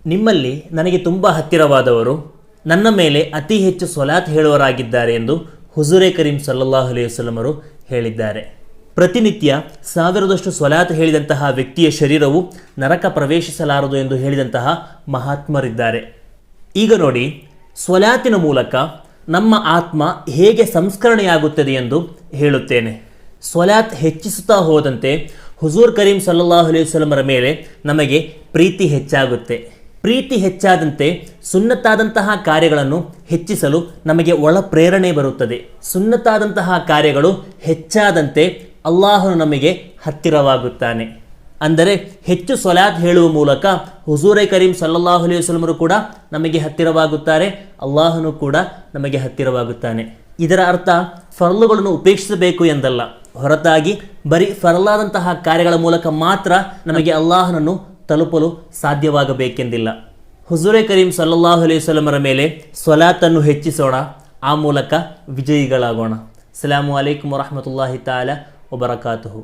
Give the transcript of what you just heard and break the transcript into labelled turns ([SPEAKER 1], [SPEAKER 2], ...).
[SPEAKER 1] ನಿಮ್ಮಲ್ಲಿ ನನಗೆ ತುಂಬ ಹತ್ತಿರವಾದವರು ನನ್ನ ಮೇಲೆ ಅತಿ ಹೆಚ್ಚು ಸ್ವಲಾತ್ ಹೇಳುವರಾಗಿದ್ದಾರೆ ಎಂದು ಹುಜೂರೆ ಕರೀಂ ಸಲ್ಲಲ್ಲಾಹು ಅಲೈಹಿ ವಸಲ್ಲಮರು ಹೇಳಿದ್ದಾರೆ. ಪ್ರತಿನಿತ್ಯ 1000ದಷ್ಟು ಸ್ವಲಾತ್ ಹೇಳಿದಂತಹ ವ್ಯಕ್ತಿಯ ಶರೀರವು ನರಕ ಪ್ರವೇಶಿಸಲಾರದು ಎಂದು ಹೇಳಿದಂತಹ ಮಹಾತ್ಮರಿದ್ದಾರೆ. ಈಗ ನೋಡಿ, ಸ್ವಲಾತಿನ ಮೂಲಕ ನಮ್ಮ ಆತ್ಮ ಹೇಗೆ ಸಂಸ್ಕರಣೆಯಾಗುತ್ತದೆ ಎಂದು ಹೇಳುತ್ತೇನೆ. ಸ್ವಲಾತ್ ಹೆಚ್ಚಿಸುತ್ತಾ ಹೋದಂತೆ ಹುಜೂರ್ ಕರೀಂ ಸಲ್ಲಲ್ಲಾಹು ಅಲೈಹಿ ವಸಲ್ಲಮರ ಮೇಲೆ ನಮಗೆ ಪ್ರೀತಿ ಹೆಚ್ಚಾಗುತ್ತೆ. ಪ್ರೀತಿ ಹೆಚ್ಚಾದಂತೆ ಸುನ್ನತ್ತಾದಂತಹ ಕಾರ್ಯಗಳನ್ನು ಹೆಚ್ಚಿಸಲು ನಮಗೆ ಒಳ ಪ್ರೇರಣೆ ಬರುತ್ತದೆ. ಸುನ್ನತ್ತಾದಂತಹ ಕಾರ್ಯಗಳು ಹೆಚ್ಚಾದಂತೆ ಅಲ್ಲಾಹನು ನಮಗೆ ಹತ್ತಿರವಾಗುತ್ತಾನೆ. ಅಂದರೆ ಹೆಚ್ಚು ಸ್ವಲಾತ್ ಹೇಳುವ ಮೂಲಕ ಹುಜೂರೆ ಕರೀಂ ಸಲ್ಲಲ್ಲಾಹು ಅಲೈಹಿ ವಸಲ್ಲಮರು ಕೂಡ ನಮಗೆ ಹತ್ತಿರವಾಗುತ್ತಾರೆ, ಅಲ್ಲಾಹನು ಕೂಡ ನಮಗೆ ಹತ್ತಿರವಾಗುತ್ತಾನೆ. ಇದರ ಅರ್ಥ ಫರ್ಲುಗಳನ್ನು ಉಪೇಕ್ಷಿಸಬೇಕು ಎಂದಲ್ಲ, ಹೊರತಾಗಿ ಬರೀ ಫರ್ಲಾದಂತಹ ಕಾರ್ಯಗಳ ಮೂಲಕ ಮಾತ್ರ ನಮಗೆ ಅಲ್ಲಾಹನನ್ನು ತಲುಪಲು ಸಾಧ್ಯವಾಗಬೇಕೆಂದಿಲ್ಲ. ಹುಜೂರೆ ಕರೀಂ ಸಲ್ಲಲ್ಲಾಹು ಅಲೈಹಿ ವಸಲ್ಲಮರ ಮೇಲೆ ಸ್ವಲಾತನ್ನು ಹೆಚ್ಚಿಸೋಣ, ಆ ಮೂಲಕ ವಿಜಯಿಗಳಾಗೋಣ. ಅಸ್ಸಲಾಮು ಅಲೈಕುಂ ವರಹಮತುಲ್ಲಾಹಿ ತಾಲ ವಬರಕಾತುಹು.